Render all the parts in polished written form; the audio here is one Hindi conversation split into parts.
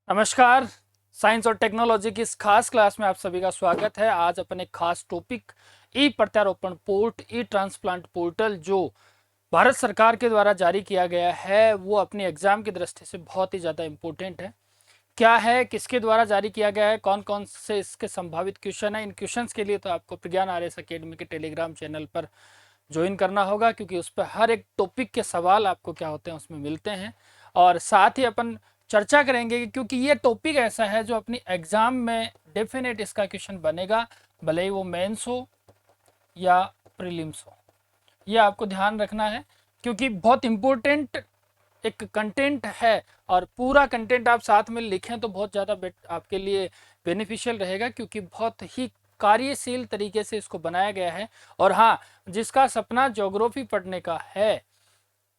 नमस्कार। साइंस और टेक्नोलॉजी की इस खास क्लास में आप सभी का स्वागत है। आज अपन एक खास टॉपिक ई प्रत्यारोपण पोर्ट ई ट्रांसप्लांट पोर्टल जो भारत सरकार के द्वारा जारी किया गया है वो अपनी एग्जाम की दृष्टि से बहुत ही ज़्यादा इम्पोर्टेंट है। क्या है, किसके द्वारा जारी किया गया है, कौन कौन से इसके संभावित क्वेश्चन है। इन क्वेश्चंस के लिए तो आपको प्रज्ञान आरएस अकेडमी के टेलीग्राम चैनल पर ज्वाइन करना होगा, क्योंकि उस पर हर एक टॉपिक के सवाल आपको क्या होते हैं उसमें मिलते हैं। और साथ ही अपन चर्चा करेंगे क्योंकि ये टॉपिक ऐसा है जो अपनी एग्जाम में डेफिनेट इसका क्वेश्चन बनेगा, भले ही वो मेंस हो या प्रीलिम्स हो। ये आपको ध्यान रखना है क्योंकि बहुत इंपॉर्टेंट एक कंटेंट है और पूरा कंटेंट आप साथ में लिखें तो बहुत ज़्यादा आपके लिए बेनिफिशियल रहेगा, क्योंकि बहुत ही कार्यशील तरीके से इसको बनाया गया है। और हाँ, जिसका सपना ज्योग्राफी पढ़ने का है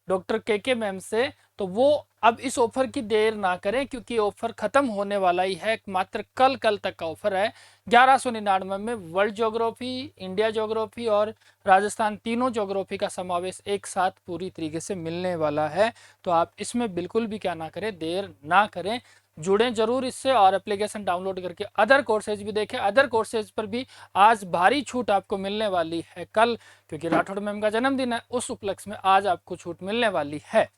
डॉक्टर के मैम से, तो वो अब इस ऑफर की देर ना करें, क्योंकि ऑफर खत्म होने वाला ही है। मात्र कल तक का ऑफर है। 1199 में वर्ल्ड ज्योग्राफी, इंडिया ज्योग्राफी और राजस्थान तीनों ज्योग्राफी का समावेश एक साथ पूरी तरीके से मिलने वाला है। तो आप इसमें बिल्कुल भी क्या ना करें, देर ना करें, जुड़ें जरूर इससे और एप्लीकेशन डाउनलोड करके अदर कोर्सेज भी देखें। अदर कोर्सेज पर भी आज भारी छूट आपको मिलने वाली है कल, क्योंकि राठौड़ मैम का जन्मदिन है, उस उपलक्ष्य में आज आपको छूट मिलने वाली है।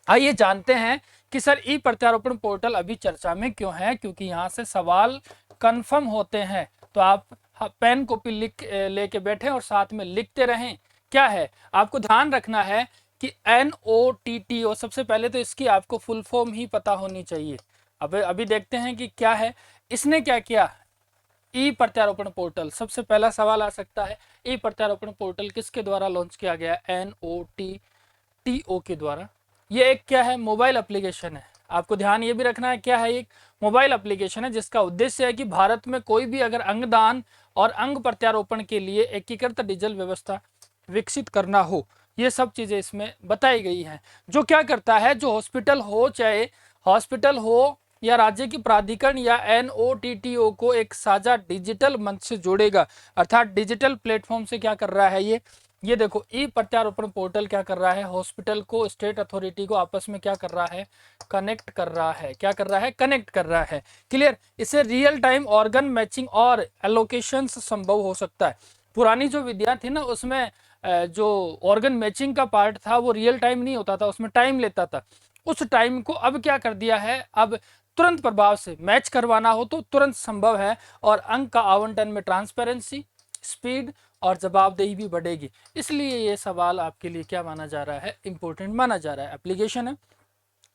आइए जानते हैं कि सर ई प्रत्यारोपण पोर्टल अभी चर्चा में क्यों है, क्योंकि यहाँ से सवाल कंफर्म होते हैं। तो आप पेन कॉपी लिख लेके बैठे और साथ में लिखते रहें। क्या है, आपको ध्यान रखना है कि NOTTO, सबसे पहले तो इसकी आपको फुल फॉर्म ही पता होनी चाहिए। अब अभी देखते हैं कि क्या है, इसने क्या किया। ई प्रत्यारोपण पोर्टल, सबसे पहला सवाल आ सकता है, ई प्रत्यारोपण पोर्टल किसके द्वारा लॉन्च किया गया। NOTTO के द्वारा। ये एक क्या है, मोबाइल एप्लीकेशन है। आपको ध्यान ये भी रखना है, क्या है, एक मोबाइल एप्लीकेशन है जिसका उद्देश्य है कि भारत में कोई भी अगर अंगदान और अंग प्रत्यारोपण के लिए एकीकृत डिजिटल व्यवस्था विकसित करना हो, ये सब चीजें इसमें बताई गई हैं। जो क्या करता है, जो हॉस्पिटल हो, चाहे हॉस्पिटल हो या राज्य की प्राधिकरण या NOTTO को एक साझा डिजिटल मंच से जोड़ेगा, अर्थात डिजिटल प्लेटफॉर्म से क्या कर रहा है ये देखो, ई प्रत्यारोपण पोर्टल क्या कर रहा है, हॉस्पिटल को, स्टेट अथॉरिटी को आपस में क्या कर रहा है, कनेक्ट कर रहा है। क्या कर रहा है, कनेक्ट कर रहा है। क्लियर। इससे रियल टाइम ऑर्गन मैचिंग और एलोकेशन संभव हो सकता है। पुरानी जो विद्या थी ना, उसमें जो ऑर्गन मैचिंग का पार्ट था वो रियल टाइम नहीं होता था, उसमें टाइम लेता था। उस टाइम को अब क्या कर दिया है, अब तुरंत प्रभाव से मैच करवाना हो तो तुरंत संभव है। और अंक का आवंटन में ट्रांसपेरेंसी, स्पीड और जवाबदेही भी बढ़ेगी। इसलिए ये सवाल आपके लिए क्या माना जा रहा है, इंपॉर्टेंट माना जा रहा है। एप्लीकेशन है,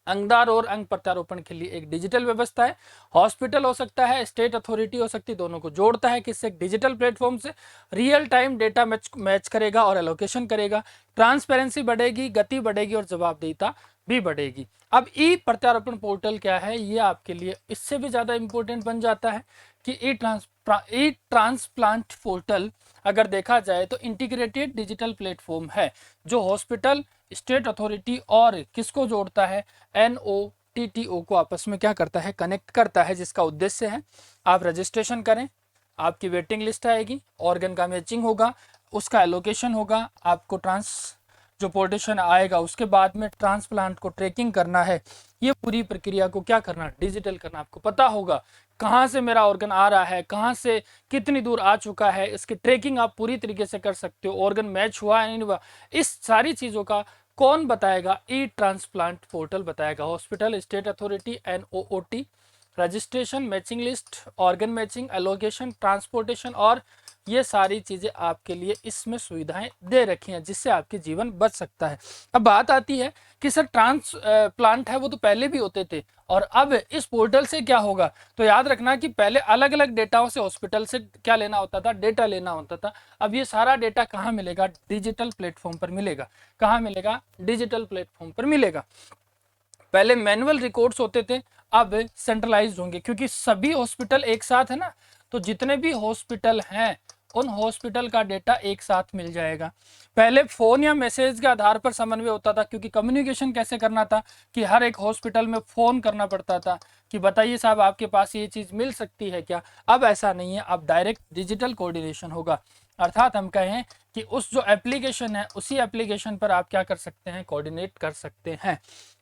अंगदार और अंग प्रत्यारोपण के लिए एक डिजिटल व्यवस्था है। हॉस्पिटल हो सकता है, स्टेट अथॉरिटी हो सकती है, दोनों को जोड़ता है किससे, डिजिटल प्लेटफॉर्म से। रियल टाइम डेटा मैच करेगा और एलोकेशन करेगा। ट्रांसपेरेंसी बढ़ेगी, गति बढ़ेगी और जवाबदेहिता भी बढ़ेगी। अब ई प्रत्यारोपण पोर्टल क्या है, ये आपके लिए इससे भी ज्यादा इंपॉर्टेंट बन जाता है कि ई ट्रांसप्लांट पोर्टल अगर देखा जाए तो इंटीग्रेटेड डिजिटल प्लेटफॉर्म है जो हॉस्पिटल, स्टेट अथॉरिटी और किसको जोड़ता है, NOTTO को आपस में क्या करता है, कनेक्ट करता है। जिसका उद्देश्य है आप रजिस्ट्रेशन करें, आपकी वेटिंग लिस्ट आएगी, ऑर्गन का मैचिंग होगा, उसका एलोकेशन होगा, आपको जो पोर्टेशन आएगा उसके बाद में ट्रांसप्लांट को ट्रैकिंग करना है। ये पूरी प्रक्रिया को क्या करना, डिजिटल करना। आपको पता होगा कहाँ से मेरा ऑर्गन आ रहा है, कहाँ से कितनी दूर आ चुका है, इसकी ट्रैकिंग आप पूरी तरीके से कर सकते हो। ऑर्गन मैच हुआ है नहीं हुआ, इस सारी चीज़ों का कौन बताएगा, ई ट्रांसप्लांट पोर्टल बताएगा। Hospital, state authority, NOOT, registration, matching list, organ matching, allocation, transportation, और ये सारी चीज़ें आपके लिए इसमें सुविधाएं दे रखी हैं जिससे आपके जीवन बच सकता है। अब बात आती है कि सर ट्रांसप्लांट है वो तो पहले भी होते थे और अब इस पोर्टल से क्या होगा। तो याद रखना कि पहले अलग अलग डेटाओं से हॉस्पिटल से क्या लेना होता था, डेटा लेना होता था। अब ये सारा डेटा कहाँ मिलेगा, डिजिटल प्लेटफॉर्म पर मिलेगा। कहाँ मिलेगा, डिजिटल प्लेटफॉर्म पर मिलेगा। पहले मैनुअल रिकॉर्ड्स होते थे, अब सेंट्रलाइज्ड होंगे, क्योंकि सभी हॉस्पिटल एक साथ है ना। तो जितने भी हॉस्पिटल हैं उन हॉस्पिटल का डेटा एक साथ मिल जाएगा। पहले फोन या मैसेज के आधार पर समन्वय होता था, क्योंकि कम्युनिकेशन कैसे करना था कि हर एक हॉस्पिटल में फोन करना पड़ता था कि बताइए साहब आपके पास ये चीज़ मिल सकती है क्या। अब ऐसा नहीं है, अब डायरेक्ट डिजिटल कोऑर्डिनेशन होगा। अर्थात हम कहें कि उस जो एप्लीकेशन है उसी एप्लीकेशन पर आप क्या कर सकते हैं, कोऑर्डिनेट कर सकते हैं।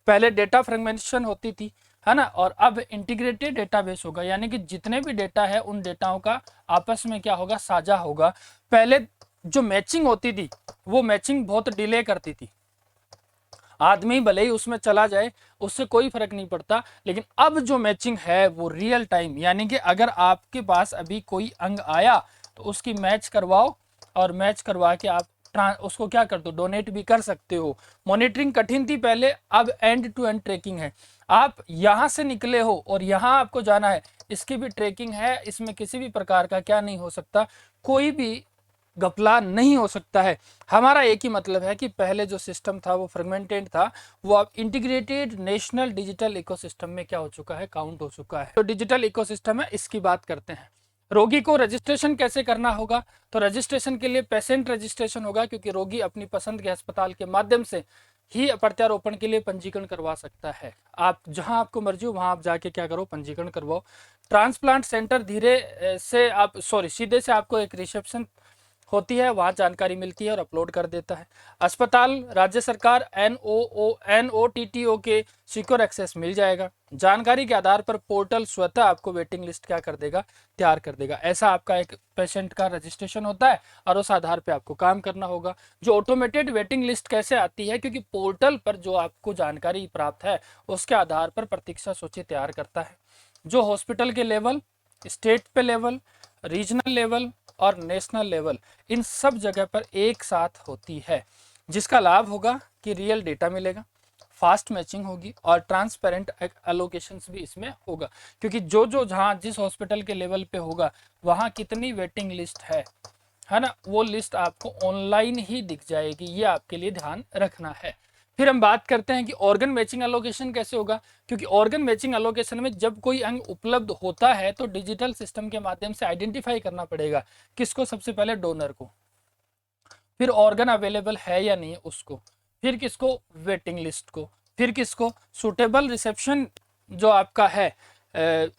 पहले डेटा फ्रेगमेंटेशन होती थी, है ना। और अब इंटीग्रेटेड डेटाबेस होगा, यानी कि जितने भी डेटा है उन डेटाओं का आपस में क्या होगा, साझा होगा। पहले जो मैचिंग होती थी वो मैचिंग बहुत डिले करती थी, आदमी भले ही उसमें चला जाए उससे कोई फर्क नहीं पड़ता, लेकिन अब जो मैचिंग है वो रियल टाइम, यानी कि अगर आपके पास अभी कोई अंग आया तो उसकी मैच करवाओ और मैच करवा के आप उसको क्या कर दो, डोनेट भी कर सकते हो। मॉनिटरिंग कठिन थी पहले, अब एंड टू एंड ट्रैकिंग है। आप यहां से निकले हो और यहां आपको जाना है, इसकी भी ट्रैकिंग है, इसमें किसी भी प्रकार का क्या नहीं हो सकता, कोई भी घपला नहीं हो सकता है। हमारा एक ही मतलब है कि पहले जो सिस्टम था वो फ्रेगमेंटेड था, वो अब इंटीग्रेटेड नेशनल डिजिटल इकोसिस्टम में क्या हो चुका है, काउंट हो चुका है। तो डिजिटल इकोसिस्टम है, इसकी बात करते हैं। रोगी को रजिस्ट्रेशन कैसे करना होगा, तो रजिस्ट्रेशन के लिए पेशेंट रजिस्ट्रेशन होगा, क्योंकि रोगी अपनी पसंद के अस्पताल के माध्यम से ही प्रत्यारोपण के लिए पंजीकरण करवा सकता है। आप जहां आपको मर्जी हो वहां आप जाके क्या करो, पंजीकरण करवाओ। ट्रांसप्लांट सेंटर सीधे से आपको एक रिसेप्शन होती है, वहां जानकारी मिलती है और अपलोड कर देता है। अस्पताल, राज्य सरकार, NOTTO के सिक्योर एक्सेस मिल जाएगा। जानकारी के आधार पर पोर्टल स्वतः आपको वेटिंग लिस्ट क्या कर देगा, तैयार कर देगा। ऐसा आपका एक पेशेंट का रजिस्ट्रेशन होता है और उस आधार पे आपको काम करना होगा। जो ऑटोमेटेड वेटिंग लिस्ट कैसे आती है, क्योंकि पोर्टल पर जो आपको जानकारी प्राप्त है उसके आधार पर प्रतीक्षा सूची तैयार करता है, जो हॉस्पिटल के लेवल, स्टेट पे लेवल, रीजनल लेवल और नेशनल लेवल, इन सब जगह पर एक साथ होती है, जिसका लाभ होगा कि रियल डेटा मिलेगा, फास्ट मैचिंग होगी और ट्रांसपेरेंट एलोकेशंस भी इसमें होगा, क्योंकि जो जहां जिस हॉस्पिटल के लेवल पे होगा वहां कितनी वेटिंग लिस्ट है ना, वो लिस्ट आपको ऑनलाइन ही दिख जाएगी। ये आपके लिए ध्यान रखना है। फिर हम बात करते हैं कि ऑर्गन मैचिंग एलोकेशन कैसे होगा, क्योंकि ऑर्गन मैचिंग एलोकेशन में जब कोई अंग उपलब्ध होता है तो डिजिटल सिस्टम के माध्यम से आइडेंटिफाई करना पड़ेगा, किसको, सबसे पहले डोनर को, फिर ऑर्गन अवेलेबल है या नहीं उसको, फिर किसको, वेटिंग लिस्ट को, फिर किसको, सुटेबल रिसेप्शन जो आपका है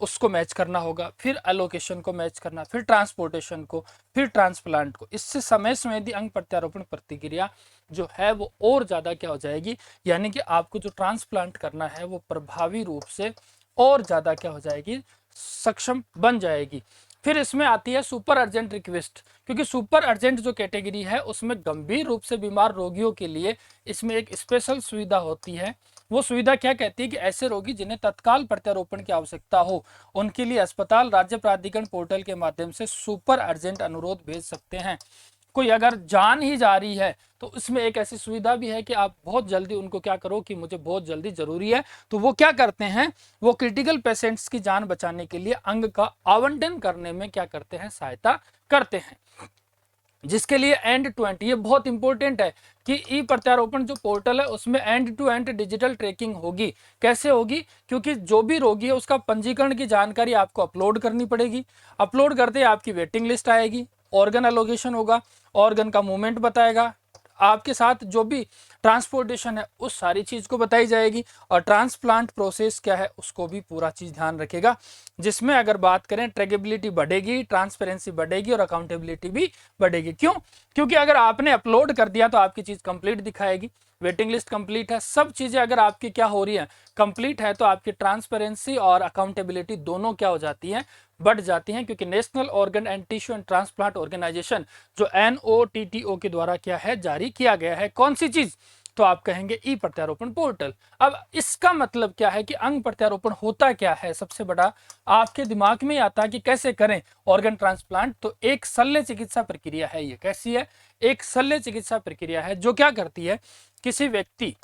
उसको मैच करना होगा, फिर एलोकेशन को मैच करना, फिर ट्रांसपोर्टेशन को, फिर ट्रांसप्लांट को। इससे समय संवेदी अंग प्रत्यारोपण प्रक्रिया जो है वो और ज़्यादा क्या हो जाएगी, यानी कि आपको जो ट्रांसप्लांट करना है वो प्रभावी रूप से और ज़्यादा क्या हो जाएगी, सक्षम बन जाएगी। फिर इसमें आती है सुपर अर्जेंट रिक्वेस्ट, क्योंकि सुपर अर्जेंट जो कैटेगरी है उसमें गंभीर रूप से बीमार रोगियों के लिए इसमें एक स्पेशल सुविधा होती है। वो सुविधा क्या कहती है कि ऐसे रोगी जिन्हें तत्काल प्रत्यारोपण की आवश्यकता हो उनके लिए अस्पताल राज्य प्राधिकरण पोर्टल के माध्यम से सुपर अर्जेंट अनुरोध भेज सकते हैं। कोई अगर जान ही जा रही है तो उसमें एक ऐसी सुविधा भी है कि आप बहुत जल्दी उनको क्या करो कि मुझे बहुत जल्दी जरूरी है, तो वो क्या करते हैं, वो क्रिटिकल पेशेंट्स की जान बचाने के लिए अंग का आवंटन करने में क्या करते हैं, सहायता करते हैं। जिसके लिए एंड टू एंड, ये बहुत इंपॉर्टेंट है कि ई प्रत्यारोपण जो पोर्टल है उसमें end to end digital tracking होगी। कैसे होगी, क्योंकि जो भी रोगी है उसका पंजीकरण की जानकारी आपको अपलोड करनी पड़ेगी, अपलोड करते ही आपकी वेटिंग लिस्ट आएगी, ऑर्गन एलोकेशन होगा, ऑर्गन का मूवमेंट बताएगा, आपके साथ जो भी ट्रांसपोर्टेशन है उस सारी चीज को बताई जाएगी, और ट्रांसप्लांट प्रोसेस क्या है उसको भी पूरा चीज ध्यान रखेगा। जिसमें अगर बात करें ट्रैकेबिलिटी बढ़ेगी, ट्रांसपेरेंसी बढ़ेगी और अकाउंटेबिलिटी भी बढ़ेगी। क्यों, क्योंकि अगर आपने अपलोड कर दिया तो आपकी चीज कंप्लीट दिखाएगी, वेटिंग लिस्ट कंप्लीट है, सब चीजें अगर आपकी क्या हो रही है, कंप्लीट है, तो आपकी ट्रांसपेरेंसी और अकाउंटेबिलिटी दोनों क्या हो जाती है, बढ़ जाती हैं। क्योंकि national organ and tissue and transplant organisation जो NOTTO के द्वारा क्या है, जारी किया गया है। कौन सी चीज, तो आप कहेंगे ई प्रत्यारोपण पोर्टल। अब इसका मतलब क्या है कि अंग प्रत्यारोपण होता क्या है, सबसे बड़ा आपके दिमाग में आता है कि कैसे करें ऑर्गन ट्रांसप्लांट, तो एक शल्य चिकित्सा प्रक्रिया है। ये कैसी है, एक शल्य चिकित्सा प्रक्रिया है जो क्या करती है, किसी व्यक्ति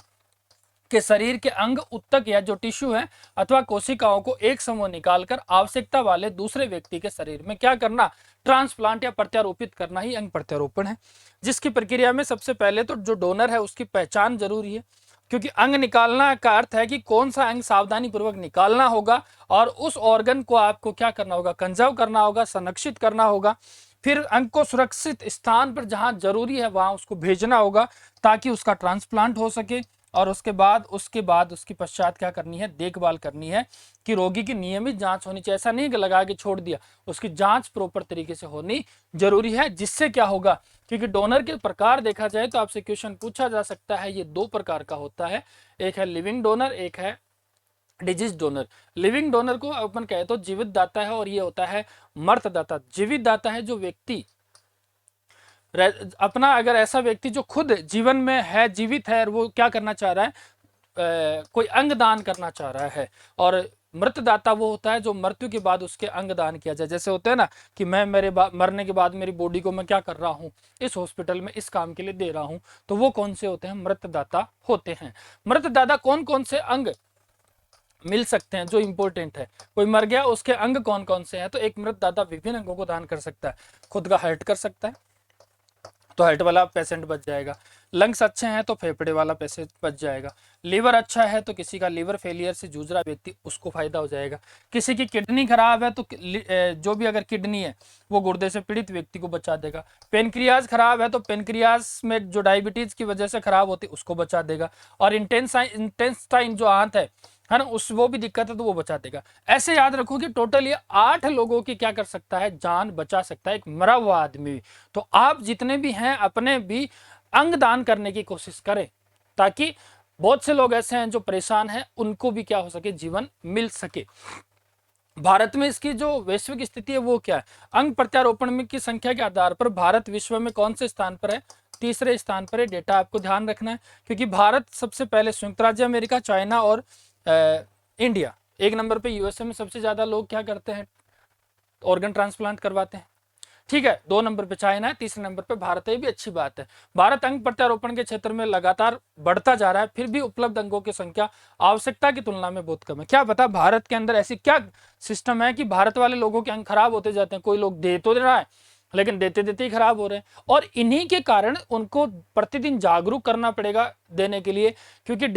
के शरीर के अंग, उत्तक या जो टिश्यू है अथवा कोशिकाओं को एक समूह निकालकर आवश्यकता वाले दूसरे व्यक्ति के शरीर में क्या करना, ट्रांसप्लांट या प्रत्यारोपित करना ही अंग प्रत्यारोपण है। जिसकी प्रक्रिया में सबसे पहले तो जो डोनर है उसकी पहचान जरूरी है, क्योंकि अंग निकालना का अर्थ है कि कौन सा अंग सावधानी पूर्वक निकालना होगा और उस ऑर्गन को आपको क्या करना होगा, कंजर्व करना होगा, संरक्षित करना होगा। फिर अंग को सुरक्षित स्थान पर जहां जरूरी है वहां उसको भेजना होगा ताकि उसका ट्रांसप्लांट हो सके। और उसके बाद उसके पश्चात क्या करनी है, देखभाल करनी है कि रोगी की नियमित जांच होनी चाहिए। ऐसा नहीं कि लगा के छोड़ दिया, उसकी जांच प्रॉपर तरीके से होनी जरूरी है। जिससे क्या होगा, क्योंकि डोनर के प्रकार देखा जाए तो आपसे क्वेश्चन पूछा जा सकता है, ये दो प्रकार का होता है, एक है लिविंग डोनर, एक है डिजीज डोनर, लिविंग डोनर को अपन कहे तो जीवित दाता है, और ये होता है मृत दाता। जीवित दाता है जो व्यक्ति अपना, अगर ऐसा व्यक्ति जो खुद जीवन में है, जीवित है, और वो क्या करना चाह रहा है, कोई अंग दान करना चाह रहा है। और मृत दाता वो होता है जो मृत्यु के बाद उसके अंग दान किया जाए। जैसे होते हैं ना कि मैं मेरे मरने के बाद मेरी बॉडी को मैं क्या कर रहा हूँ, इस हॉस्पिटल में इस काम के लिए दे रहा हूँ, तो वो कौन से होते हैं, मृत दाता होते हैं। मृत दाता कौन कौन से अंग मिल सकते हैं जो इंपॉर्टेंट है, कोई मर गया उसके अंग कौन कौन से हैं, तो एक मृत दाता विभिन्न अंगों को दान कर सकता है। खुद का हार्ट कर सकता है, तो हार्ट वाला पेशेंट बच जाएगा। लंग्स अच्छे हैं तो फेफड़े वाला पेशेंट बच जाएगा। लीवर अच्छा है तो किसी का लीवर फेलियर से जूझ रहा व्यक्ति, उसको फायदा हो जाएगा। किसी की किडनी खराब है तो जो भी अगर किडनी है वो गुर्दे से पीड़ित व्यक्ति को बचा देगा। पेनक्रियाज खराब है तो पेनक्रियाज में जो डायबिटीज की वजह से खराब होती है उसको बचा देगा। और इंटेंस्टाइन जो आंत है ना, उस वो भी दिक्कत है तो वो बचा देगा। ऐसे याद रखो कि टोटल ये 8 लोगों की क्या कर सकता है, जान बचा सकता है एक मरा हुआ आदमी। तो आप जितने भी हैं अपने भी अंग दान करने की कोशिश करें, ताकि बहुत से लोग ऐसे हैं जो परेशान हैं, उनको भी क्या हो सके, जीवन मिल सके। भारत में इसकी जो वैश्विक स्थिति है वो क्या है, अंग प्रत्यारोपण में की संख्या के आधार पर भारत विश्व में कौन से स्थान पर है, तीसरे स्थान पर है। डेटा आपको ध्यान रखना है, क्योंकि भारत सबसे पहले संयुक्त राज्य अमेरिका, चाइना और इंडिया, एक नंबर पे यूएसए में सबसे ज्यादा लोग क्या करते हैं, ऑर्गन ट्रांसप्लांट करवाते हैं। ठीक है, 2 नंबर पे चाइना है, तीसरे नंबर पे भारत है, ये भी अच्छी बात है। भारत अंग प्रत्यारोपण के क्षेत्र में लगातार बढ़ता जा रहा है, फिर भी उपलब्ध अंगों की संख्या आवश्यकता की तुलना में बहुत कम है। क्या पता भारत के अंदर ऐसी क्या सिस्टम है कि भारत वाले लोगों के अंग खराब होते जाते हैं। कोई लोग दे तो दे रहा है लेकिन देते देते ही खराब हो रहे हैं, और इन्हीं के कारण उनको प्रतिदिन जागरूक करना पड़ेगा देने के लिए, क्योंकि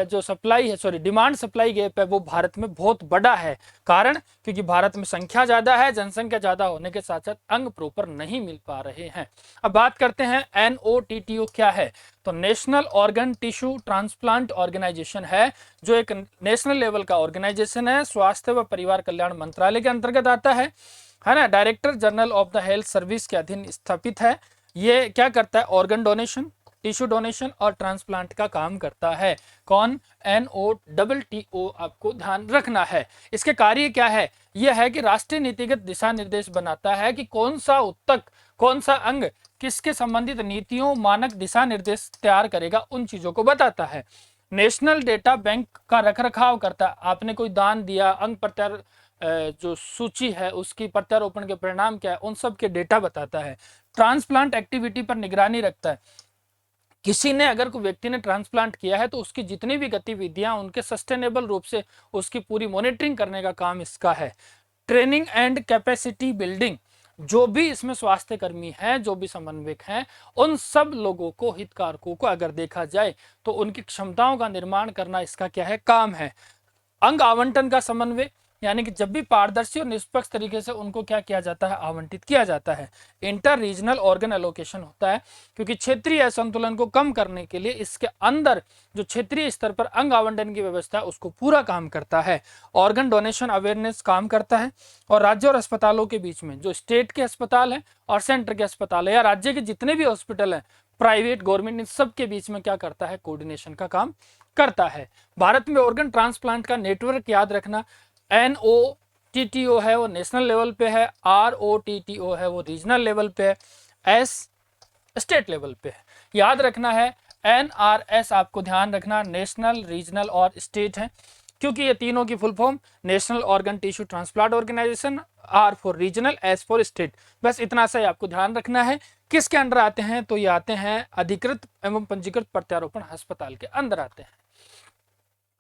जो सप्लाई है, सॉरी डिमांड सप्लाई गैप है वो भारत में बहुत बड़ा है। कारण क्योंकि भारत में संख्या ज्यादा है, जनसंख्या ज्यादा होने के साथ साथ अंग प्रॉपर नहीं मिल पा रहे हैं। अब बात करते हैं NOTTO क्या है, तो national organ tissue transplant organisation है, जो एक नेशनल लेवल का ऑर्गेनाइजेशन है, स्वास्थ्य व परिवार कल्याण मंत्रालय के अंतर्गत आता है ना, director general of the health service के अधीन स्थापित है। ये क्या करता है, ऑर्गन डोनेशन, टिश्यू डोनेशन और ट्रांसप्लांट का काम करता है। कौन, NOTTO, आपको ध्यान रखना है। इसके कार्य क्या है, यह है कि राष्ट्रीय नीतिगत दिशा निर्देश बनाता है कि कौन सा उत्तक, कौन सा अंग किसके संबंधित नीतियों, मानक, दिशा निर्देश तैयार करेगा, उन चीजों को बताता है। नेशनल डेटा बैंक का रखरखाव करता है। आपने कोई दान दिया, अंग प्रत्यार जो सूची है उसकी प्रत्यारोपण के परिणाम क्या है, उन सब के डेटा बताता है। ट्रांसप्लांट एक्टिविटी पर निगरानी रखता है। किसी ने, अगर कोई व्यक्ति ने ट्रांसप्लांट किया है तो उसकी जितनी भी गतिविधियां उनके सस्टेनेबल रूप से उसकी पूरी मॉनिटरिंग करने का काम इसका है। ट्रेनिंग एंड कैपेसिटी बिल्डिंग, जो भी इसमें स्वास्थ्य कर्मी हैं, जो भी समन्वयक हैं, उन सब लोगों को, हितधारकों को अगर देखा जाए तो उनकी क्षमताओं का निर्माण करना इसका क्या है, काम है। अंग आवंटन का समन्वय, यानी कि जब भी पारदर्शी और निष्पक्ष तरीके से उनको क्या किया जाता है, आवंटित किया जाता है। इंटर रीजनल ऑर्गन एलोकेशन होता है, क्योंकि क्षेत्रीय असंतुलन को कम करने के लिए इसके अंदर जो क्षेत्रीय स्तर पर अंग आवंटन की व्यवस्था है उसको पूरा काम करता है। ऑर्गन डोनेशन अवेयरनेस काम करता है, और राज्य और अस्पतालों के बीच में, जो स्टेट के अस्पताल है और सेंटर के अस्पताल है, या राज्य के जितने भी हॉस्पिटल हैं, प्राइवेट गवर्नमेंट, इन सब के बीच में क्या करता है, कोऑर्डिनेशन का काम करता है। भारत में ऑर्गन ट्रांसप्लांट का नेटवर्क याद रखना, NOTTO है वो नेशनल लेवल पे है, ROTTO है वो रीजनल लेवल पे है, S स्टेट लेवल पे है। याद रखना है NRS, आपको ध्यान रखना, नेशनल, रीजनल और स्टेट है, क्योंकि ये तीनों की full form national organ tissue transplant organisation, R for regional, S for state. बस इतना सा ही आपको ध्यान रखना है। किसके अंदर आते हैं, तो ये आते हैं अधिकृत एवं पंजीकृत प्रत्यारोपण अस्पताल के अंदर आते हैं।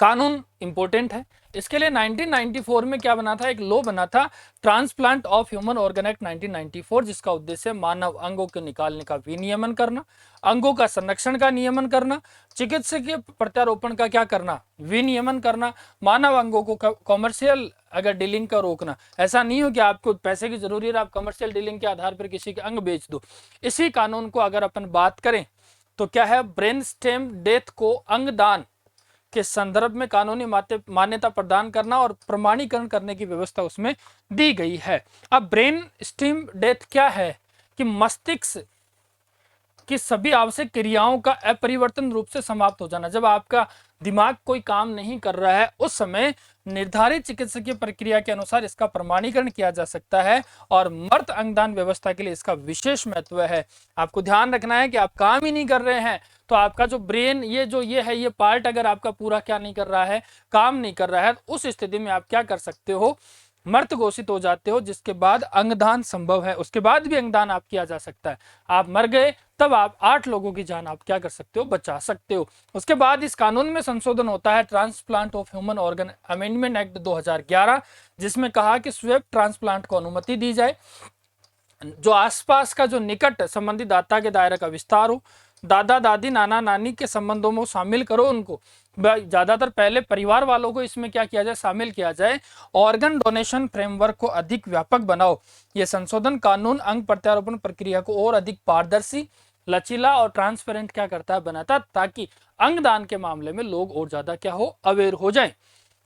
कानून इंपॉर्टेंट है, इसके लिए 1994 में क्या बना था, एक लॉ बना था, transplant of human organ act 1994, जिसका उद्देश्य मानव अंगों के निकालने का विनियमन करना, अंगों का संरक्षण का नियमन करना, चिकित्सकीय प्रत्यारोपण का क्या करना, विनियमन करना, मानव अंगों को कॉमर्शियल अगर डीलिंग का रोकना। ऐसा नहीं हो कि आपको पैसे की जरूरत है, आप कमर्शियल डीलिंग के आधार पर किसी के अंग बेच दो। इसी कानून को अगर अपन बात करें तो क्या है, ब्रेन स्टेम डेथ को अंगदान के संदर्भ में कानूनी मान्यता प्रदान करना और प्रमाणीकरण करने की व्यवस्था उसमें दी गई है। अब ब्रेन स्टेम डेथ क्या है, कि मस्तिष्क कि सभी आवश्यक क्रियाओं का अपरिवर्तन रूप से समाप्त हो जाना। जब आपका दिमाग कोई काम नहीं कर रहा है उस समय निर्धारित चिकित्सकीय प्रक्रिया के अनुसार इसका प्रमाणीकरण किया जा सकता है और मर्त अंगदान व्यवस्था के लिए इसका विशेष महत्व है। आपको ध्यान रखना है कि आप काम ही नहीं कर रहे हैं तो आपका जो ब्रेन ये पार्ट अगर आपका पूरा क्या नहीं कर रहा है, काम नहीं कर रहा है, उस स्थिति में आप क्या कर सकते हो, मृत घोषित हो जाते हो, जिसके बाद अंगदान संभव है। उसके बाद भी अंगदान आप किया जा सकता है। आप मर गए तब आप 8 लोगों की जान आप क्या कर सकते हो, बचा सकते हो। उसके बाद इस कानून में संशोधन होता है transplant of human organ amendment act 2011, जिसमें कहा कि स्वेप ट्रांसप्लांट को अनुमति दी जाए। जो आसपास का जो निकट संबंधी दाता के दायरे का विस्तार हो, दादा दादी नाना नानी के संबंधों में शामिल करो उनको, ज्यादातर पहले परिवार वालों को इसमें क्या किया जाए, शामिल किया जाए। ऑर्गन डोनेशन फ्रेमवर्क को अधिक व्यापक बनाओ। यह संशोधन कानून अंग प्रत्यारोपण प्रक्रिया को और अधिक पारदर्शी, लचीला और ट्रांसपेरेंट क्या करता है, बनाता, ताकि अंगदान के मामले में लोग और ज्यादा क्या हो, अवेयर हो जाए।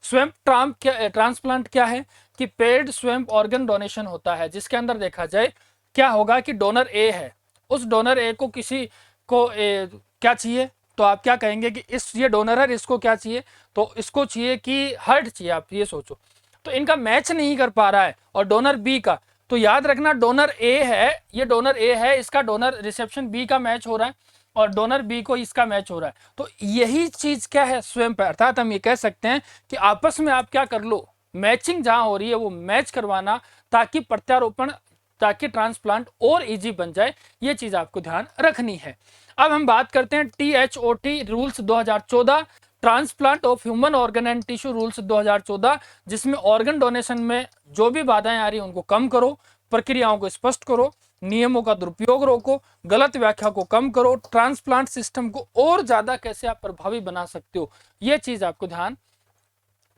स्वयं ट्रांसप्लांट क्या है कि पेड स्वयं ऑर्गन डोनेशन होता है, जिसके अंदर देखा जाए क्या होगा कि डोनर ए है, उस डोनर ए को किसी को क्या चाहिए, तो आप क्या कहेंगे कि ये डोनर है, इसको क्या चाहिए, तो इसको चाहिए कि हार्ट चाहिए। आप ये सोचो, तो इनका मैच नहीं कर पा रहा है, और डोनर बी का, तो याद रखना डोनर ए है, ये डोनर ए है, इसका डोनर रिसेप्शन बी का मैच हो रहा है और डोनर बी को इसका मैच हो रहा है। तो यही चीज क्या है, स्वयं पे, अर्थात हम ये कह सकते हैं कि आपस में आप क्या कर लो, मैचिंग जहां हो रही है वो मैच करवाना, ताकि प्रत्यारोपण, ताकि ट्रांसप्लांट और इजी बन जाए। ये चीज आपको ध्यान रखनी है। अब हम बात करते हैं THOT rules 2014, transplant of human organ and tissue rules 2014, जिसमें ऑर्गन डोनेशन में जो भी बाधाएं आ रही हैं उनको कम करो, प्रक्रियाओं को स्पष्ट करो, नियमों का दुरुपयोग रोको, गलत व्याख्या को कम करो, ट्रांसप्लांट सिस्टम को और ज्यादा कैसे आप प्रभावी बना सकते हो, ये चीज आपको ध्यान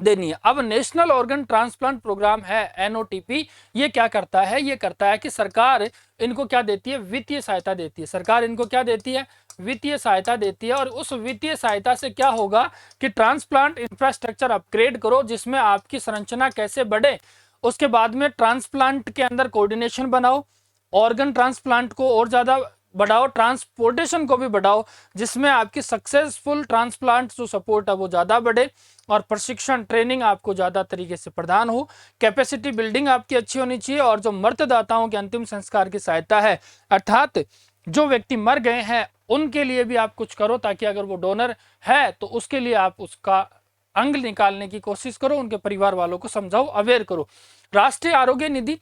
देनी है। अब नेशनल ऑर्गन ट्रांसप्लांट प्रोग्राम है NOTP, ये क्या करता है, ये करता है कि सरकार इनको क्या देती है, वित्तीय सहायता देती है। सरकार इनको क्या देती है, वित्तीय सहायता देती है, और उस वित्तीय सहायता से क्या होगा कि ट्रांसप्लांट इंफ्रास्ट्रक्चर अपग्रेड करो, जिसमें आपकी संरचना कैसे बढ़े। उसके बाद में ट्रांसप्लांट के अंदर कोऑर्डिनेशन बनाओ, ऑर्गन ट्रांसप्लांट को और ज्यादा बढ़ाओ, ट्रांसपोर्टेशन को भी बढ़ाओ, जिसमें आपकी सक्सेसफुल ट्रांसप्लांट जो सपोर्ट है वो ज्यादा बढ़े, और प्रशिक्षण ट्रेनिंग आपको ज्यादा तरीके से प्रदान हो। कैपेसिटी बिल्डिंग आपकी अच्छी होनी चाहिए, और जो मृतदाताओं के अंतिम संस्कार की सहायता है, अर्थात जो व्यक्ति मर गए हैं उनके लिए भी आप कुछ करो, ताकि अगर वो डोनर है तो उसके लिए आप उसका अंग निकालने की कोशिश करो, उनके परिवार वालों को समझाओ, अवेयर करो। राष्ट्रीय आरोग्य निधि,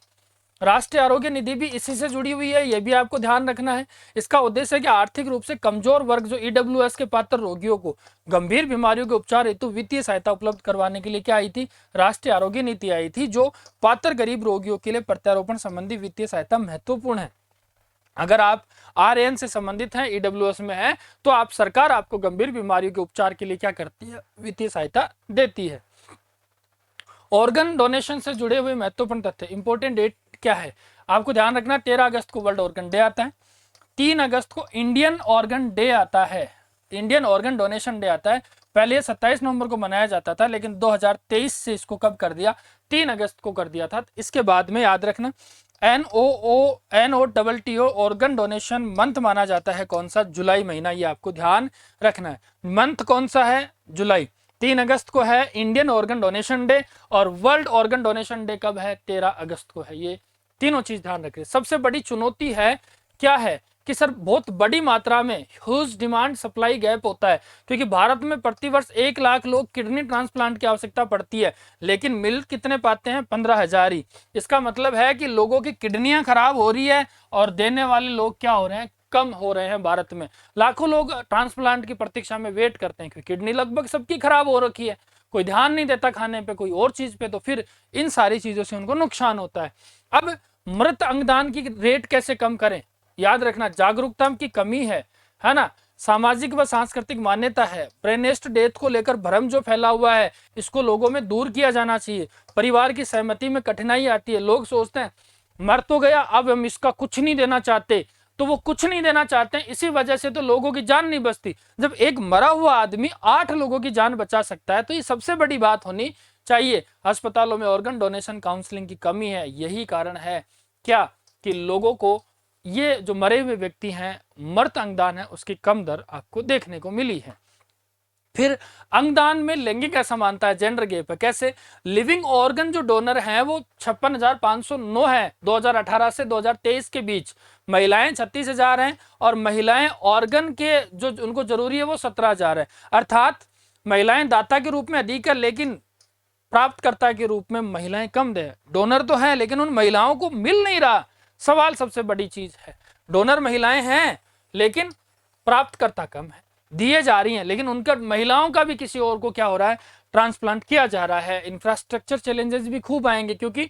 राष्ट्रीय आरोग्य निधि भी इसी से जुड़ी हुई है, यह भी आपको ध्यान रखना है। इसका उद्देश्य है कि आर्थिक रूप से कमजोर वर्ग जो EWS के पात्र रोगियों को गंभीर बीमारियों के उपचार हेतु वित्तीय सहायता उपलब्ध करवाने के लिए क्या आई थी, राष्ट्रीय आरोग्य नीति आई थी, जो पात्र गरीब रोगियों के लिए प्रत्यारोपण संबंधी वित्तीय सहायता महत्वपूर्ण है। अगर आप RAN से संबंधित हैं, EWS में है, तो आप सरकार आपको गंभीर बीमारियों के उपचार के लिए क्या करती है, वित्तीय सहायता देती है। ऑर्गन डोनेशन से जुड़े हुए महत्वपूर्ण तथ्य, इंपोर्टेंट डेट क्या है, आपको ध्यान रखना। 13 अगस्त को वर्ल्ड ऑर्गन डे आता है, 3 अगस्त को इंडियन ऑर्गन डे आता है, इंडियन ऑर्गन डोनेशन डे आता है। पहले 27 नवंबर को मनाया जाता था, लेकिन 2023 से इसको कब कर दिया, 3 अगस्त को कर दिया था। इसके बाद में याद रखना NOTO ऑर्गन डोनेशन मंथ माना जाता है कौन सा, जुलाई महीना, ये आपको ध्यान रखना है। मंथ कौन सा है, जुलाई। 3 अगस्त को है इंडियन ऑर्गन डोनेशन डे, और वर्ल्ड ऑर्गन डोनेशन डे कब है, 13 अगस्त को है। ये तीनों चीज ध्यान रखिए। सबसे बड़ी चुनौती है क्या है कि सर बहुत बड़ी मात्रा में ह्यूज डिमांड सप्लाई गैप होता है, क्योंकि भारत में प्रतिवर्ष 1 लाख लोग किडनी ट्रांसप्लांट की आवश्यकता पड़ती है, लेकिन मिल कितने पाते हैं, 15,000 ही। इसका मतलब है कि लोगों की किडनियां खराब हो रही है और देने वाले लोग क्या हो रहे हैं, कम हो रहे हैं। भारत में लाखों लोग ट्रांसप्लांट की प्रतीक्षा में वेट करते हैं, क्योंकि किडनी लगभग सबकी खराब हो रखी है, कोई ध्यान नहीं देता खाने पे, कोई और चीज पे, तो फिर इन सारी चीजों से उनको नुकसान होता है। अब मृत अंगदान की रेट कैसे कम करें, याद रखना, जागरूकता की कमी है ना, सामाजिक व सांस्कृतिक मान्यता है, ब्रेनेस्ट डेथ को लेकर भ्रम जो फैला हुआ है, इसको लोगों में दूर किया जाना चाहिए। परिवार की सहमति में कठिनाई आती है, लोग सोचते हैं मर तो गया, अब हम इसका कुछ नहीं देना चाहते, तो वो कुछ नहीं देना चाहते हैं, इसी वजह से तो लोगों की जान नहीं बचती। जब एक मरा हुआ आदमी 8 लोगों की जान बचा सकता है, तो ये सबसे बड़ी बात होनी चाहिए। अस्पतालों में ऑर्गन डोनेशन काउंसलिंग की कमी है, यही कारण है क्या कि लोगों को ये जो मरे हुए व्यक्ति हैं, मृत अंगदान है, उसकी कम दर आपको देखने को मिली है। फिर अंगदान में लैंगिक असमानता है, जेंडर गैप है। कैसे? लिविंग ऑर्गन जो डोनर हैं वो 56,509 है 2018 से 2023 के बीच, महिलाएं 36,000 हैं और महिलाएं ऑर्गन के जो उनको जरूरी है वो 17,000 है। अर्थात महिलाएं दाता के रूप में अधिक है, लेकिन प्राप्तकर्ता के रूप में महिलाएं कम दे। डोनर तो है लेकिन उन महिलाओं को मिल नहीं रहा। सवाल सबसे बड़ी चीज है, डोनर महिलाएं हैं लेकिन प्राप्तकर्ता कम है, दिए जा रही हैं लेकिन उनका महिलाओं का भी किसी और को क्या हो रहा है, ट्रांसप्लांट किया जा रहा है। इंफ्रास्ट्रक्चर चैलेंजेस भी खूब आएंगे, क्योंकि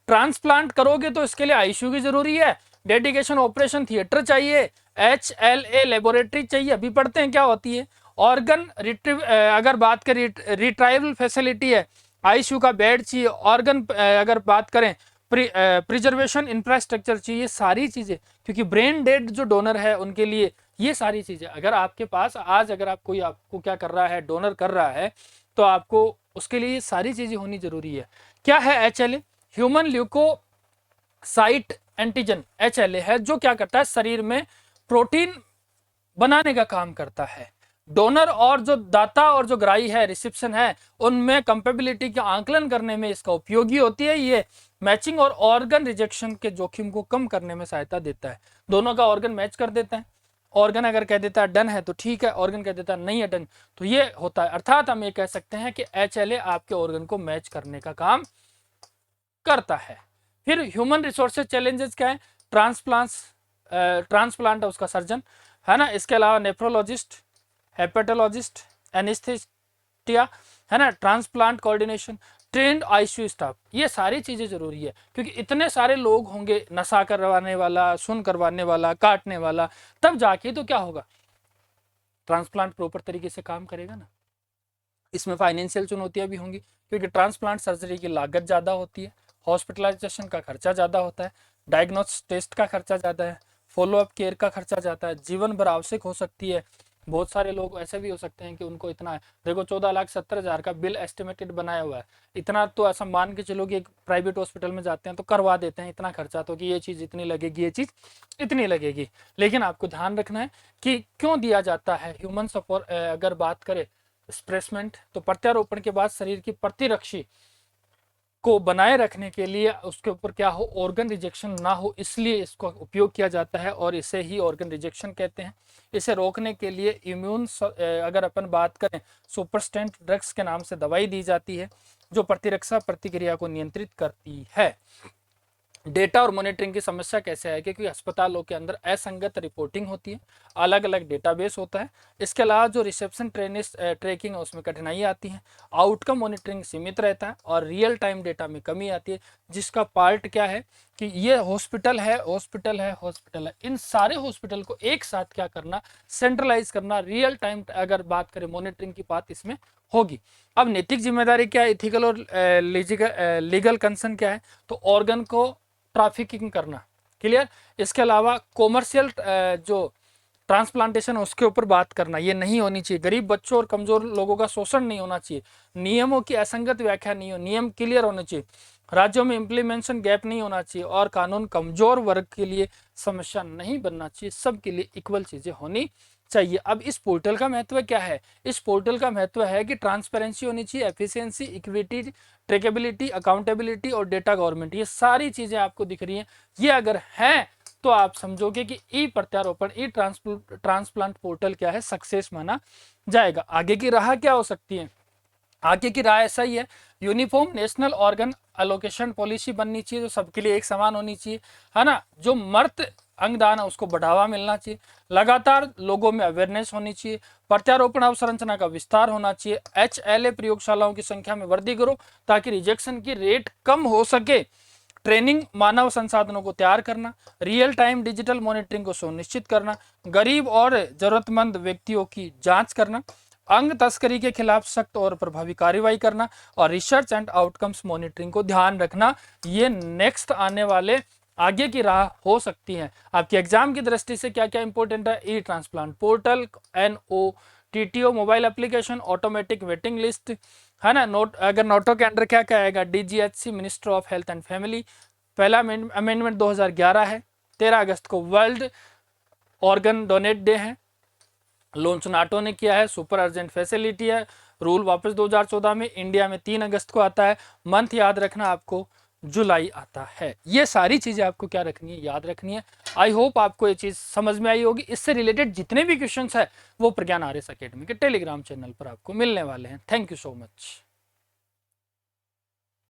ट्रांसप्लांट करोगे तो इसके लिए आईसीयू की जरूरी है, डेडिकेशन ऑपरेशन थिएटर चाहिए, HLA लेबोरेटरी चाहिए। अभी पढ़ते हैं क्या होती है ऑर्गन रिट्रीव, अगर बात करें रिट्राइवल फैसिलिटी है, आईसीयू का बेड चाहिए, ऑर्गन अगर बात करें प्रिजर्वेशन इंफ्रास्ट्रक्चर चाहिए, सारी चीजें, क्योंकि ब्रेन डेड जो डोनर है उनके लिए ये सारी चीजें। अगर आपके पास आज अगर आप कोई आपको क्या कर रहा है, डोनर कर रहा है, तो आपको उसके लिए सारी चीजें होनी जरूरी है। क्या है HLA? Human leukocyte antigen HLA है, जो क्या करता है, शरीर में प्रोटीन बनाने का काम करता है। डोनर और जो दाता और जो ग्राही है, रिसिप्शन है, उनमें कंपेबिलिटी का आंकलन करने में इसका उपयोगी होती है। ये मैचिंग और ऑर्गन रिजेक्शन के जोखिम को कम करने में सहायता देता है। दोनों का ऑर्गन मैच कर देता है। ऑर्गन अगर कह देता है डन है तो ठीक है, ऑर्गन कह देता है नहीं है डन, तो ये होता है। अर्थात हम ये कह सकते हैं कि HLA आपके ऑर्गन को मैच करने का काम करता है। फिर ह्यूमन रिसोर्सेज चैलेंजेस क्या है? ट्रांसप्लांट है उसका सर्जन, है ना। इसके अलावा नेफ्रोलॉजिस्ट, हेपेटोलॉजिस्ट, एनेस्थेसिया, है ना, transplant coordination, trend ICU staff, ये सारी चीजें जरूरी है, क्योंकि इतने सारे लोग होंगे, नशा करवाने वाला, सुन करवाने वाला, काटने वाला, तब जाके तो क्या होगा, ट्रांसप्लांट प्रॉपर तरीके से काम करेगा ना। इसमें फाइनेंशियल चुनौतियां भी होंगी, क्योंकि ट्रांसप्लांट सर्जरी की लागत ज़्यादा होती है, हॉस्पिटलाइजेशन का खर्चा ज़्यादा होता है, डायग्नोस टेस्ट का खर्चा ज़्यादा है, फॉलोअप केयर का खर्चा ज़्यादा है, जीवन भर आवश्यक हो सकती है। बहुत सारे लोग ऐसे भी हो सकते हैं कि उनको इतना है, देखो 14,70,000 का बिल एस्टिमेटेड बनाया हुआ है, इतना तो ऐसा मान के चलो कि एक प्राइवेट हॉस्पिटल में जाते हैं तो करवा देते हैं इतना खर्चा, तो कि ये चीज़ इतनी लगेगी, ये चीज़ इतनी लगेगी। लेकिन आपको ध्यान रखना है कि क्यों दिया जाता है। ह्यूमन सपोर्ट अगर बात करें, स्प्रेसमेंट, तो प्रत्यारोपण के बाद शरीर की प्रतिरक्षी को बनाए रखने के लिए उसके ऊपर क्या हो, ऑर्गन रिजेक्शन ना हो, इसलिए इसका उपयोग किया जाता है और इसे ही ऑर्गन रिजेक्शन कहते हैं। इसे रोकने के लिए इम्यून अगर अपन बात करें, सुपरस्टेंट ड्रग्स के नाम से दवाई दी जाती है, जो प्रतिरक्षा प्रतिक्रिया को नियंत्रित करती है। डेटा और मॉनिटरिंग की समस्या कैसे है, क्योंकि अस्पतालों के अंदर असंगत रिपोर्टिंग होती है, अलग अलग डेटाबेस होता है। इसके अलावा जो रिसेप्शन ट्रैकिंग है उसमें कठिनाई आती है, आउटकम मॉनिटरिंग सीमित रहता है और रियल टाइम डेटा में कमी आती है, जिसका पार्ट क्या है कि ये हॉस्पिटल है, इन सारे हॉस्पिटल को एक साथ क्या करना, सेंट्रलाइज करना, रियल टाइम अगर बात करें मॉनिटरिंग की बात इसमें होगी। अब नैतिक जिम्मेदारी क्या है, इथिकल और लीगल कंसर्न क्या है, तो ऑर्गन को ट्रैफिकिंग करना, क्लियर। इसके अलावा कॉमर्शियल जो ट्रांसप्लांटेशन है उसके ऊपर बात करना, ये नहीं होनी चाहिए। गरीब बच्चों और कमजोर लोगों का शोषण नहीं होना चाहिए, नियमों की असंगत व्याख्या नहीं हो, नियम क्लियर होने चाहिए, राज्यों में इम्प्लीमेंटेशन गैप नहीं होना चाहिए और कानून कमजोर वर्ग के लिए समस्या नहीं बनना चाहिए, सबके लिए इक्वल चीजें होनी चाहिए। अब इस पोर्टल का महत्व क्या है? इस पोर्टल का महत्व है कि ट्रांसपेरेंसी होनी चाहिए, एफिशिएंसी, इक्विटी, ट्रेकेबिलिटी, अकाउंटेबिलिटी और डेटा गवर्नमेंट, ये सारी चीजें आपको दिख रही हैं। ये अगर हैं तो आप समझोगे कि ई प्रत्यारोपण, ई ट्रांसप्लांट पोर्टल क्या है, सक्सेस माना जाएगा। आगे की राह क्या हो सकती है? आगे की राह ऐसा ही है, uniform national organ allocation policy बननी चाहिए, जो सबके लिए एक समान होनी चाहिए, है ना। जो मर्द अंगदान है उसको बढ़ावा मिलना चाहिए, लगातार लोगों में अवेयरनेस होनी चाहिए, प्रत्यारोपण अवसंरचना का विस्तार होना चाहिए, HLA प्रयोगशालाओं की संख्या में वृद्धि करो ताकि रिजेक्शन की रेट कम हो सके, ट्रेनिंग, मानव संसाधनों को तैयार करना, रियल टाइम डिजिटल मॉनिटरिंग को सुनिश्चित करना, गरीब और जरूरतमंद व्यक्तियों की जांच करना, अंग तस्करी के खिलाफ सख्त और प्रभावी कार्रवाई करना और रिसर्च एंड आउटकम्स मॉनिटरिंग को ध्यान रखना। ये नेक्स्ट आने वाले आगे की राह हो सकती है। आपके एग्जाम की दृष्टि से क्या क्या इंपॉर्टेंट है? E transplant portal, NOTTO mobile application, automatic waiting list, है ना। नोट अगर नोटो के अंडर क्या क्या आएगा, DGHC minister of health and family, पहला अमेंडमेंट 2011 है, 13 अगस्त को वर्ल्ड ऑर्गन डोनेट डे है, लॉन्च नाटो ने किया है, सुपर अर्जेंट फैसिलिटी है, रूल वापस 2014 में, इंडिया में 3 अगस्त को आता है, मंथ याद रखना आपको जुलाई आता है। ये सारी चीजें आपको क्या रखनी है, याद रखनी है। आई होप आपको ये चीज समझ में आई होगी। इससे रिलेटेड जितने भी क्वेश्चंस है वो प्रज्ञान आर्यस एकेडमी के टेलीग्राम चैनल पर आपको मिलने वाले हैं। Thank you so much.